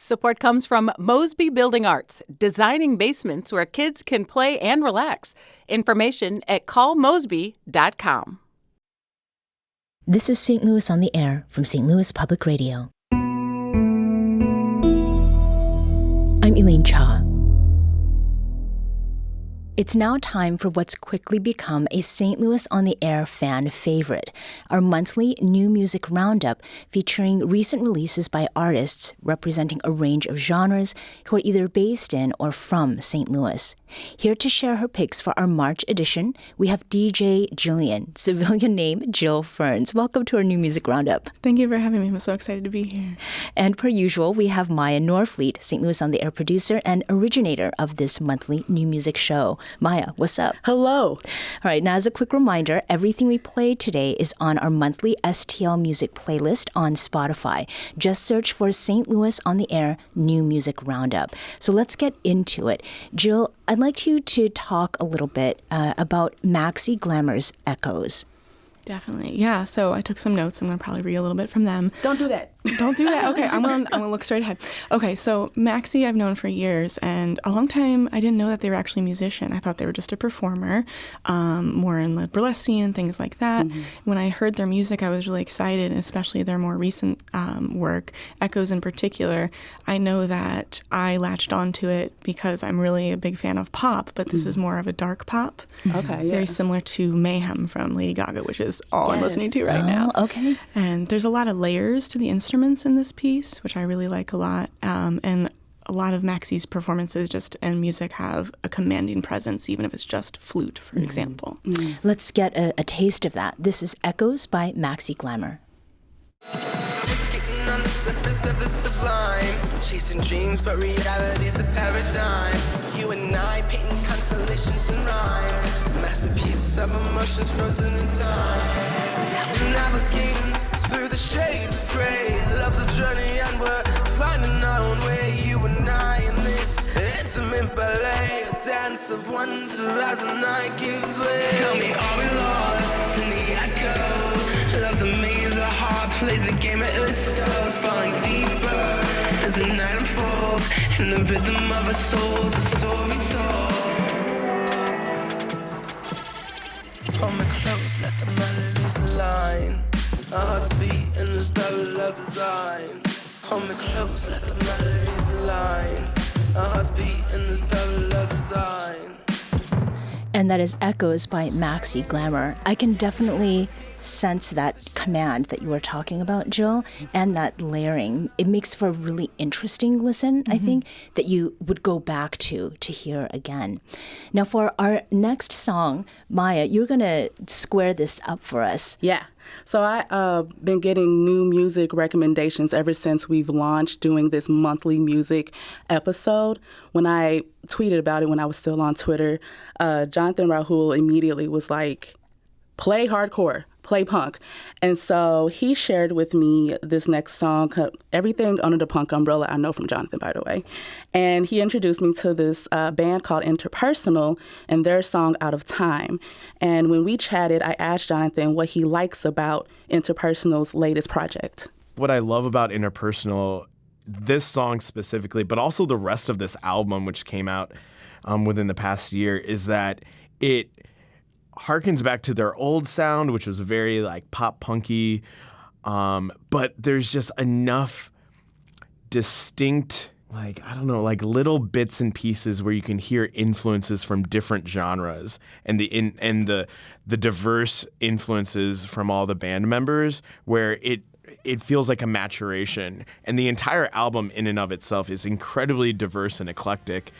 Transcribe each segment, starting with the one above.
Support comes from Mosby Building Arts, designing basements where kids can play and relax. Information at callmosby.com. This is St. Louis on the Air from St. Louis Public Radio. I'm Elaine Cha. It's now time for what's quickly become a St. Louis on the Air fan favorite, our monthly new music roundup featuring recent releases by artists representing a range of genres who are either based in or from St. Louis. Here to share her picks for our March edition, we have DJ Jillian, civilian name Jill Firns. Welcome to our new music roundup. Thank you for having me. I'm so excited to be here. And per usual, we have Miya Norfleet, St. Louis on the Air producer and originator of this monthly new music show. Miya, what's up? Hello. All right, now as a quick reminder, everything we play today is on our monthly STL music playlist on Spotify. Just search for St. Louis on the Air New Music Roundup. So let's get into it. Jill, I'd like you to talk a little bit about Maxi Glamour's Echoes. Definitely. Yeah, so I took some notes. I'm going to probably read a little bit from them. Don't do that. Don't do that. Okay, I'm gonna look straight ahead. Okay, so Maxi I've known for years, and a long time I didn't know that they were actually a musician. I thought they were just a performer, more in the burlesque scene and things like that. Mm-hmm. When I heard their music, I was really excited, and especially their more recent work, Echoes in particular. I know that I latched onto it because I'm really a big fan of pop, but this is more of a dark pop. Okay, yeah. Very similar to Mayhem from Lady Gaga, which is all I'm listening to right now. Okay. And there's a lot of layers to the instruments in this piece, which I really like a lot. And a lot of Maxi's performances just and music have a commanding presence, even if it's just flute, for example. Mm. Let's get a taste of that. This is Echoes by Maxi Glamour. Skating on the surface of the sublime, chasing dreams, but reality's a paradigm. You and I painting constellations in rhyme, masterpiece of emotions frozen in time. We're navigating through the shades of gray. Love's a journey and we're finding our own way. You and I in this intimate ballet, a dance of wonder as the night gives way. Tell me, are we lost in the echo? Love's a maze, a heart plays a game at its stars, falling deeper as the night unfolds. In the rhythm of our souls, a story told. Hold me close, let the melodies align. Our hearts beat in this battle of design. Hold me close, let the melodies align. Our hearts beat in this battle of design. And that is Echoes by Maxi Glamour. I can definitely sense that command that you were talking about, Jill, and that layering. It makes for a really interesting listen, I think, that you would go back to hear again. Now, for our next song, Miya, you're going to square this up for us. Yeah. So I've been getting new music recommendations ever since we've launched doing this monthly music episode. When I tweeted about it when I was still on Twitter, Jonathan Rahul immediately was like, play hardcore, play punk. And so he shared with me this next song, everything under the punk umbrella, I know from Jonathan, by the way. And he introduced me to this band called Interpersonal and their song Out of Time. And when we chatted, I asked Jonathan what he likes about Interpersonal's latest project. What I love about Interpersonal, this song specifically, but also the rest of this album, which came out within the past year, is that it harkens back to their old sound, which was very like pop punky, but there's just enough distinct, like, I don't know, like little bits and pieces where you can hear influences from different genres and the diverse influences from all the band members, where it feels like a maturation. And the entire album in and of itself is incredibly diverse and eclectic.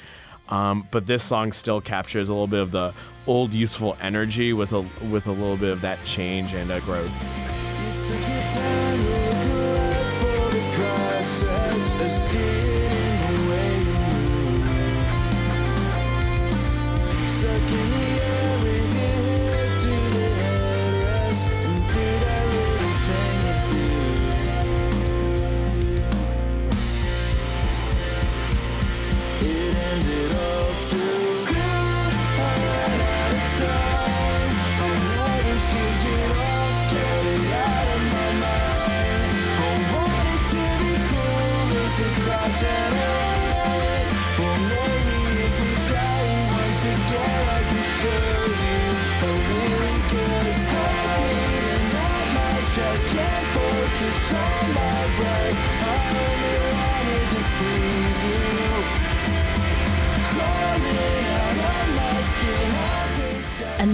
But this song still captures a little bit of the old youthful energy with a little bit of that change and growth. You took your time, look for the process, I see it in the way you move. Sucking the air with your head to the headrest, and do that little thing you do. It ended all too soon. I ran out of time. I never should get off, get it out of my mind. I wanted to be cool, this is fast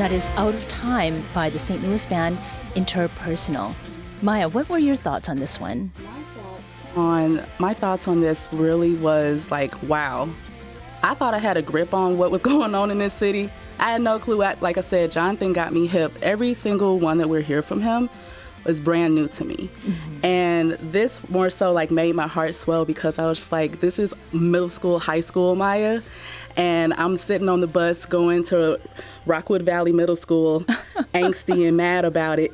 that is Out of Time by the St. Louis band Interpersonal. Maya, what were your thoughts on this one? My thoughts on this really was like, wow. I thought I had a grip on what was going on in this city. I had no clue. Like I said, Jonathan got me hip. Every single one that we're hearing from him was brand new to me. Mm-hmm. And this more so like made my heart swell because I was just like, this is middle school, high school Maya. And I'm sitting on the bus going to Rockwood Valley Middle School, angsty and mad about it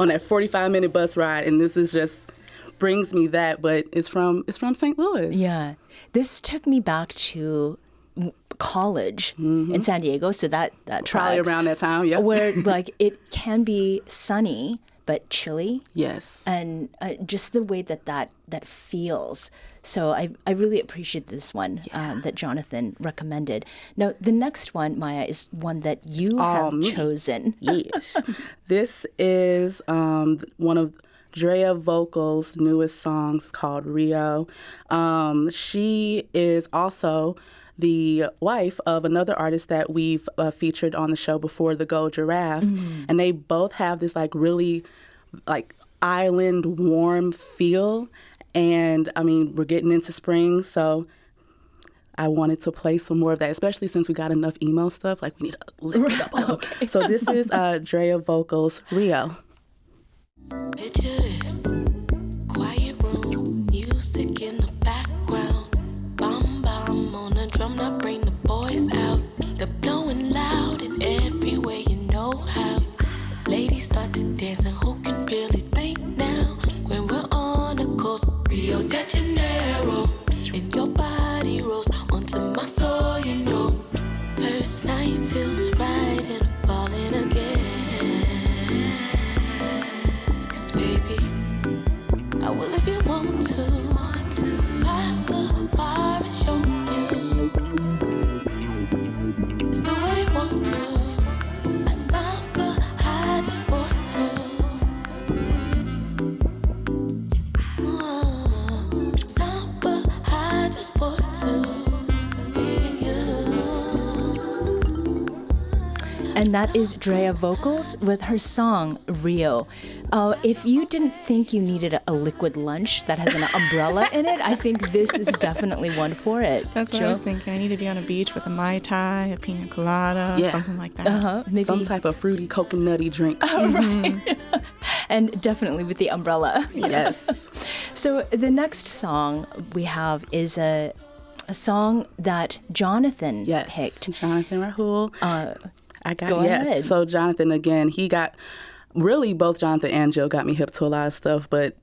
on that 45-minute bus ride. And this is just brings me that, but it's from St. Louis. Yeah. This took me back to college in San Diego, so that probably around that time, yeah. Where like it can be sunny but chilly. Yes. And just the way that feels. So I really appreciate this one that Jonathan recommended. Now, the next one, Maya, is one that you have chosen. Yes. This is one of Drea Vocal's newest songs called Rio. She is also the wife of another artist that we've featured on the show before, the Gold Giraffe. And they both have this like really like island warm feel. And I mean, we're getting into spring, so I wanted to play some more of that, especially since we got enough emo stuff. Like we need to lift it up a little. Okay. So this is Drea Vocal's Rio. Picture this, quiet room, music in the background. Bum bum on the drum, now bring the boys out. They're blowing loud in every way you know how. Ladies start to dance and who can really think now? When we're on the coast, Rio de Janeiro, and your body rolls onto my soul, you know. First night feels right and I'm falling again. I will if you want to. Pop the bar and show you. It's the way you want to. A samba high just for two. Samba high just for two. And that is Drea Vocals with her song Rio. If you didn't think you needed a liquid lunch that has an umbrella in it, I think this is definitely one for it. That's what I was thinking. I need to be on a beach with a Mai Tai, a pina colada, something like that. Maybe some type of fruity coconutty drink. Right. And definitely with the umbrella. Yes. So the next song we have is a song that Jonathan picked. Jonathan Rahul. Go ahead. So Jonathan, again, really both Jonathan and Jill got me hip to a lot of stuff, but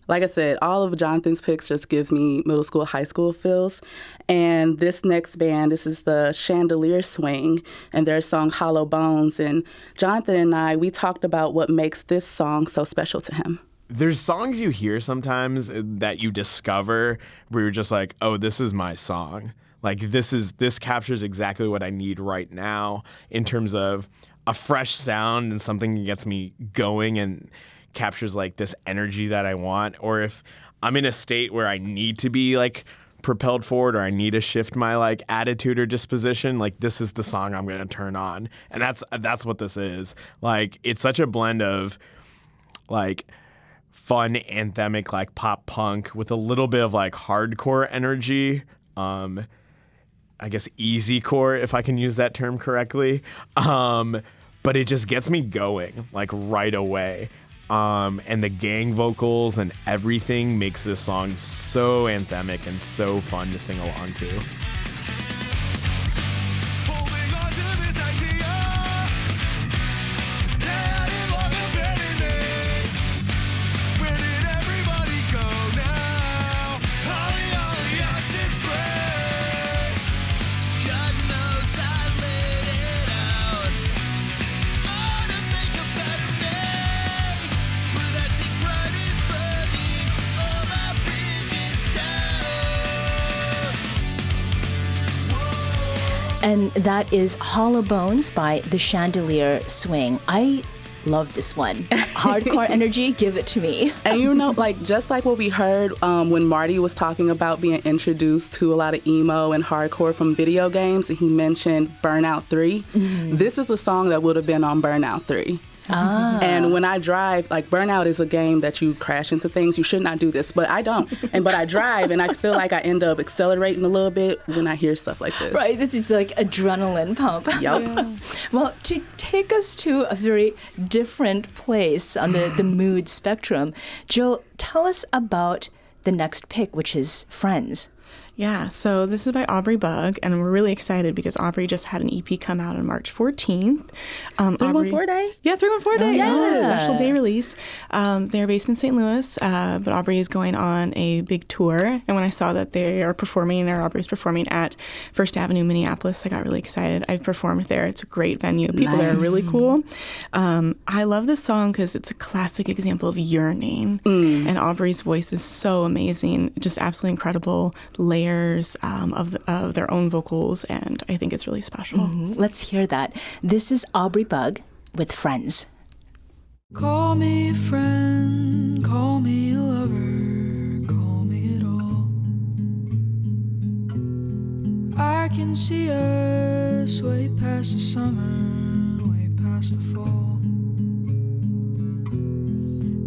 like I said, all of Jonathan's picks just gives me middle school, high school feels. And this next band, this is the Chandelier Swing and their song Hollow Bones. And Jonathan and I, we talked about what makes this song so special to him. There's songs you hear sometimes that you discover where you're just like, oh, this is my song. Like this captures exactly what I need right now in terms of a fresh sound and something that gets me going and captures like this energy that I want. Or if I'm in a state where I need to be like propelled forward or I need to shift my like attitude or disposition, like this is the song I'm going to turn on. And that's what this is. Like it's such a blend of like fun anthemic like pop punk with a little bit of like hardcore energy. I guess easy core, if I can use that term correctly. But it just gets me going like right away. And the gang vocals and everything makes this song so anthemic and so fun to sing along to. And that is Hollow Bones by the Chandelier Swing. I love this one. Hardcore energy, give it to me. And like just like what we heard when Marty was talking about being introduced to a lot of emo and hardcore from video games, and he mentioned Burnout 3. This is a song that would have been on Burnout 3. And when I drive, like Burnout is a game that you crash into things. You should not do this, but I don't. But I drive, and I feel like I end up accelerating a little bit when I hear stuff like this. Right, this is like adrenaline pump. Yep. Yeah. Well, to take us to a very different place on the mood spectrum, Jill, tell us about the next pick, which is Friends. Yeah, so this is by Aubrey Bug, and we're really excited because Aubrey just had an EP come out on March 14th. 314 Day? Yeah, 314 Day. Yeah. Special day release. They're based in St. Louis, but Aubrey is going on a big tour. And when I saw that they are performing, or Aubrey's performing at First Avenue, Minneapolis, I got really excited. I've performed there. It's a great venue. People there are really cool. I love this song because it's a classic example of yearning. And Aubrey's voice is so amazing, just absolutely incredible layers of their own vocals, and I think it's really special. Let's hear that. This is Aubrey Bug with Friends. Call me a friend, call me a lover, call me it all. I can see us way past the summer, way past the fall.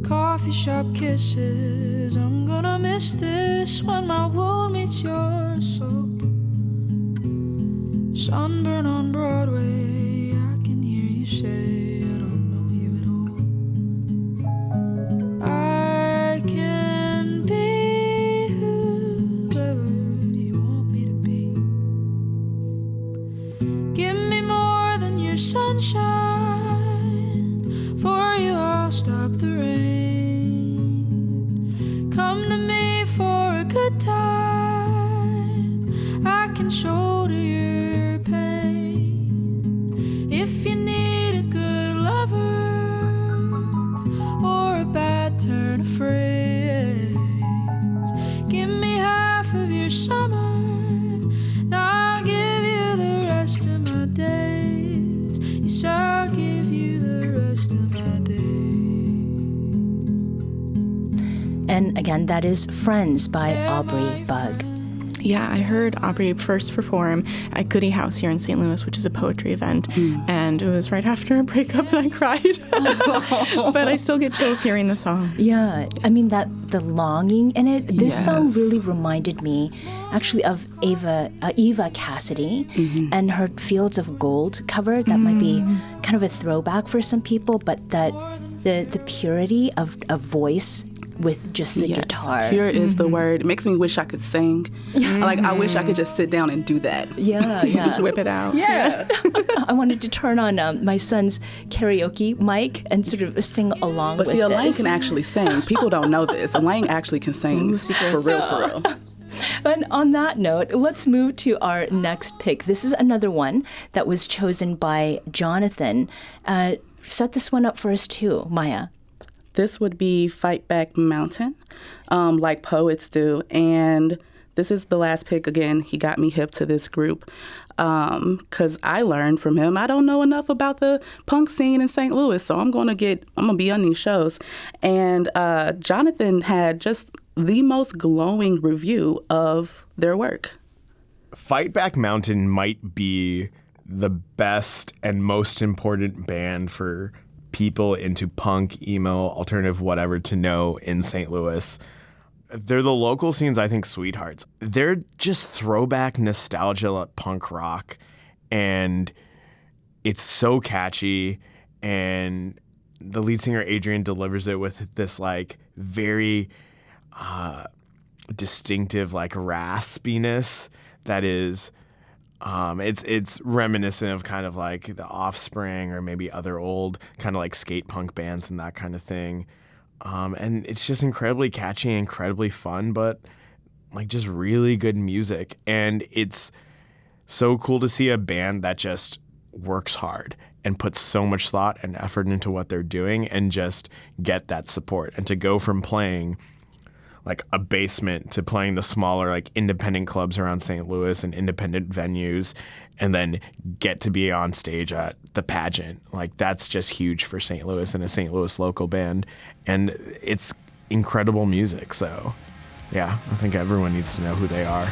Coffee shop kisses, I'm gonna miss this when my wound meets your soul. Sunburn on Broadway, I can hear you say I don't know you at all. I can be whoever you want me to be. Give me more than your sunshine, for you I'll stop the rain. Come to me for a good time, I can shoulder your pain. If you need a good lover or a bad turn of phrase, give me half of your summer, and I'll give you the rest of my days. Yes, I'll give you the rest of my days. And again, that is Friends by Aubrey Bug. Yeah, I heard Aubrey first perform at Goody House here in St. Louis, which is a poetry event, and it was right after a breakup, and I cried. But I still get chills hearing the song. Yeah, I mean, the longing in it. This song really reminded me, actually, of Eva Cassidy and her Fields of Gold cover. That might be kind of a throwback for some people, but that the purity of voice with just the guitar. Pure is the word. It makes me wish I could sing. Like, I wish I could just sit down and do that. Yeah. Just whip it out. Yeah. I wanted to turn on my son's karaoke mic and sort of sing along with this. But see, Elaine can actually sing. People don't know this. Elaine actually can sing for real. And on that note, let's move to our next pick. This is another one that was chosen by Jonathan. Set this one up for us too, Maya. This would be Fight Back Mountain, like poets do. And this is the last pick. Again, he got me hip to this group because I learned from him. I don't know enough about the punk scene in St. Louis, so I'm gonna be on these shows. And Jonathan had just the most glowing review of their work. Fight Back Mountain might be the best and most important band for people into punk, emo, alternative, whatever to know in St. Louis. They're the local scene's, I think, sweethearts. They're just throwback nostalgia punk rock, and it's so catchy, and the lead singer Adrian delivers it with this like very distinctive like raspiness that is it's reminiscent of kind of like The Offspring or maybe other old kind of like skate punk bands and that kind of thing. And it's just incredibly catchy, incredibly fun, but like just really good music. And it's so cool to see a band that just works hard and puts so much thought and effort into what they're doing and just get that support. And to go from playing like a basement to playing the smaller like independent clubs around St. Louis and independent venues, and then get to be on stage at the pageant. Like that's just huge for St. Louis and a St. Louis local band, and it's incredible music. So yeah, I think everyone needs to know who they are.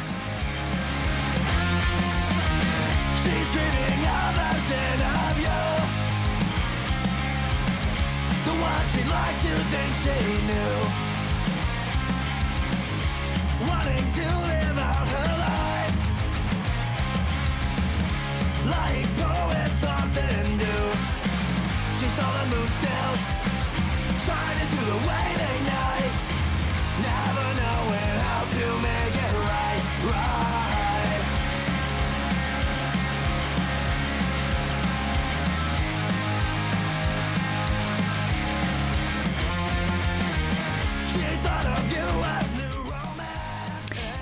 She's dreaming a version of you, the one she likes to think she knew, wanting to live out her life like poets often do. She's on the moon still, shining through the waning night, never knowing how to make it right, right.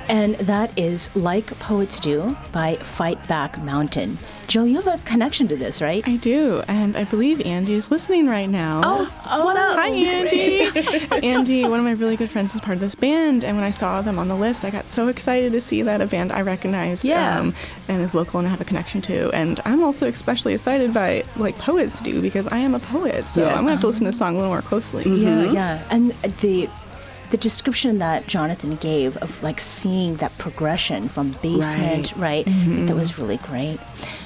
And that is Like Poets Do by Fight Back Mountain. Jill, you have a connection to this, right? I do, and I believe Andy's listening right now. Oh, what up? Hi, Andy. Andy, one of my really good friends, is part of this band, and when I saw them on the list, I got so excited to see that a band I recognized and is local and I have a connection to. And I'm also especially excited by Like Poets Do because I am a poet, so I'm going to have to listen to this song a little more closely. Yeah. And the description that Jonathan gave of like seeing that progression from basement, right? That was really great.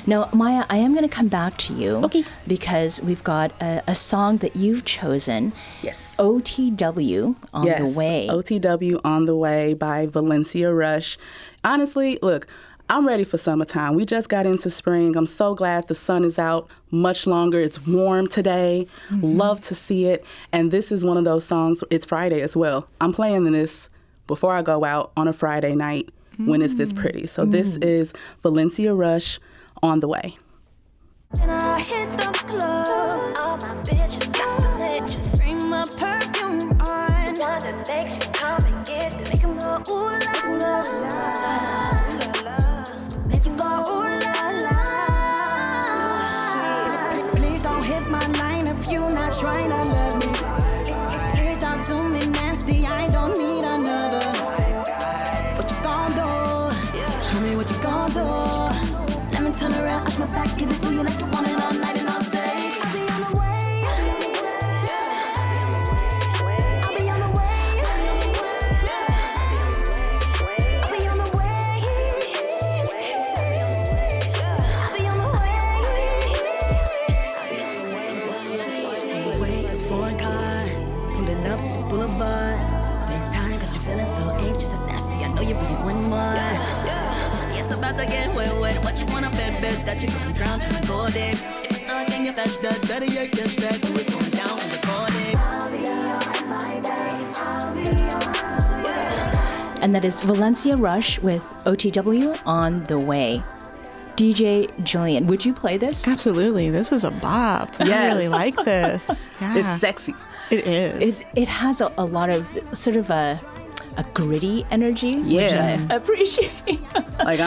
Now, Maya, I am going to come back to you. Okay. Because we've got a song that you've chosen. Yes. OTW on the Way. OTW on the Way by Valencia Rush. Honestly, look, I'm ready for summertime. We just got into spring. I'm so glad the sun is out much longer. It's warm today. Love to see it. And this is one of those songs. It's Friday as well. I'm playing this before I go out on a Friday night when it's this pretty. So this is Valencia Rush, On the Way. When I hit the club, all my bitches got it. Just bring my perfume on. The one that makes you come and get this. Make 'em go ooh la la. Make you go ooh la la. Please don't hit my line if you not trying to love me. If you talk to me nasty, I don't need another. What you gon' do? Show me what you gon' do. Let me turn around, arch my back, give it to you like you want it all night and all day. I'll be on the way. I'll be on the way. I'll be on the way. I'll be on the way. Wait for a car, pulling up to the boulevard. FaceTime got you feeling so anxious and nasty. I know you really want more. It's about to get wet. What you wanna bet that you gon' drown, tryna go there. If it's stuck and you fetch that, better yet catch that. Do it's going down in the corner. I'll be on my day. I'll be on my way. And that is Valencia Rush with OTW on the Way. DJ Jillian, would you play this? Absolutely. This is a bop. I really like this. Yeah. It's sexy. It is. It has a lot of sort of a gritty energy, which I appreciate. Like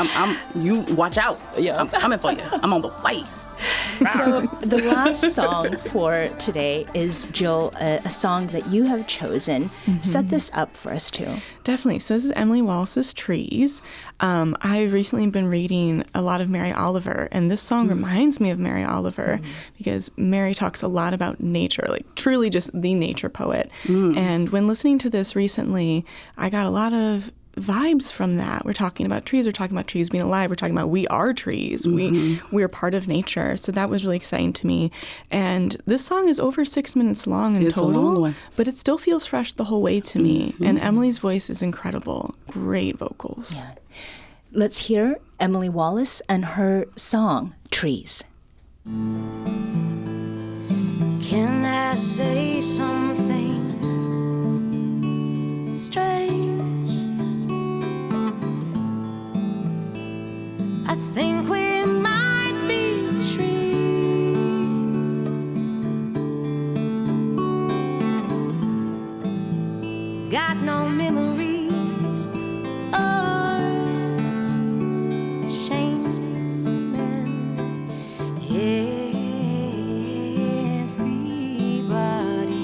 you watch out. Yeah. I'm coming for you. I'm on the way. So the last song for today is, Jill, a song that you have chosen. Set this up for us too. Definitely. So this is Emily Wallace's Trees. I've recently been reading a lot of Mary Oliver, and this song reminds me of Mary Oliver because Mary talks a lot about nature, like truly just the nature poet. And when listening to this recently, I got a lot of vibes from that. We're talking about trees being alive. We're talking about we are trees. We're part of nature. So that was really exciting to me. And this song is over 6 minutes long in total, a long one. but it still feels fresh the whole way to me. And Emily's voice is incredible. Great vocals. Yeah. Let's hear Emily Wallace and her song, Trees. Can I say something strange? I think we might be trees. Got no memories or shame. Everybody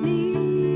needs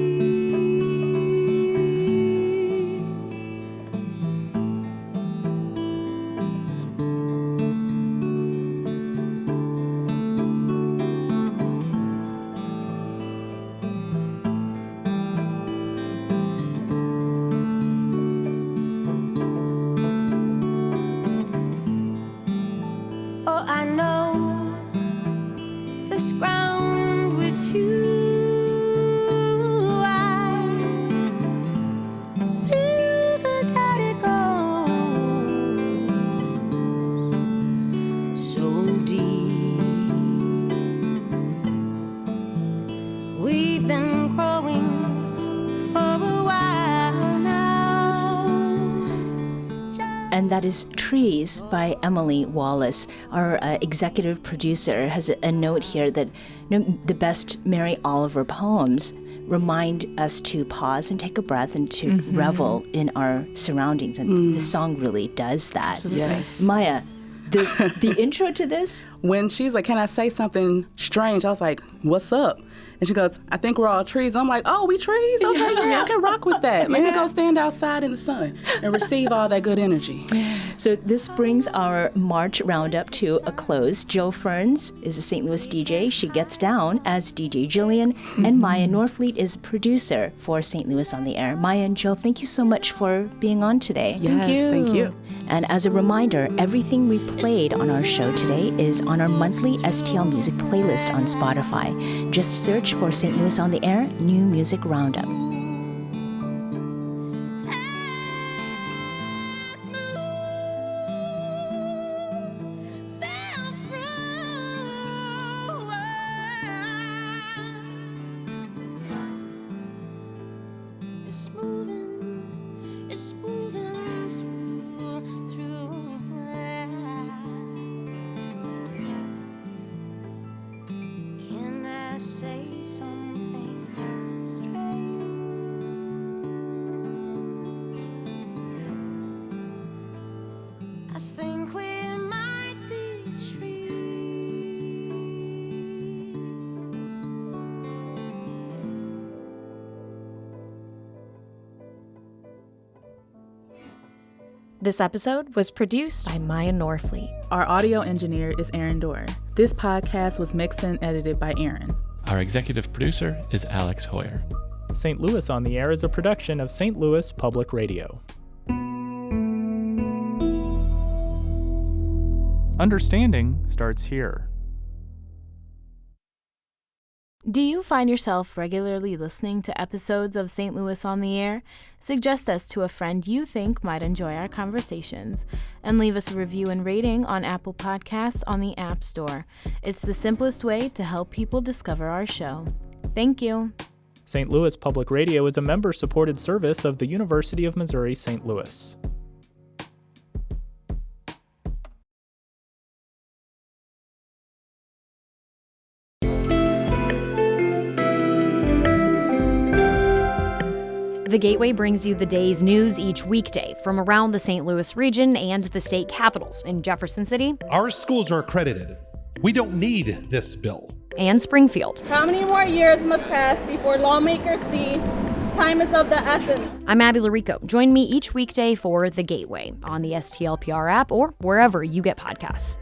and that is Trees by Emily Wallace. Our executive producer has a note here that the best Mary Oliver poems remind us to pause and take a breath and to revel in our surroundings. And the song really does that. Absolutely. Yes. Maya, the intro to this? When she's like, can I say something strange? I was like, what's up? And she goes, I think we're all trees. I'm like, oh, we trees? Okay, yeah, I can rock with that. Let me go stand outside in the sun and receive all that good energy. So this brings our March roundup to a close. Jill Firns is a St. Louis DJ. She gets down as DJ Jillian. And Miya Norfleet is producer for St. Louis on the Air. Miya and Jill, thank you so much for being on today. Yes, thank you. And as a reminder, everything we played on our show today is on our monthly STL Music playlist on Spotify. Just search for St. Louis on the Air New Music Roundup. This episode was produced by Miya Norfleet. Our audio engineer is Aaron Dorr. This podcast was mixed and edited by Aaron. Our executive producer is Alex Hoyer. St. Louis on the Air is a production of St. Louis Public Radio. Understanding starts here. Do you find yourself regularly listening to episodes of St. Louis on the Air? Suggest us to a friend you think might enjoy our conversations, and leave us a review and rating on Apple Podcasts on the App Store. It's the simplest way to help people discover our show. Thank you. St. Louis Public Radio is a member-supported service of the University of Missouri St. Louis. The Gateway brings you the day's news each weekday from around the St. Louis region and the state capitals in Jefferson City. Our schools are accredited. We don't need this bill. And Springfield. How many more years must pass before lawmakers see time is of the essence? I'm Abby Larico. Join me each weekday for The Gateway on the STLPR app or wherever you get podcasts.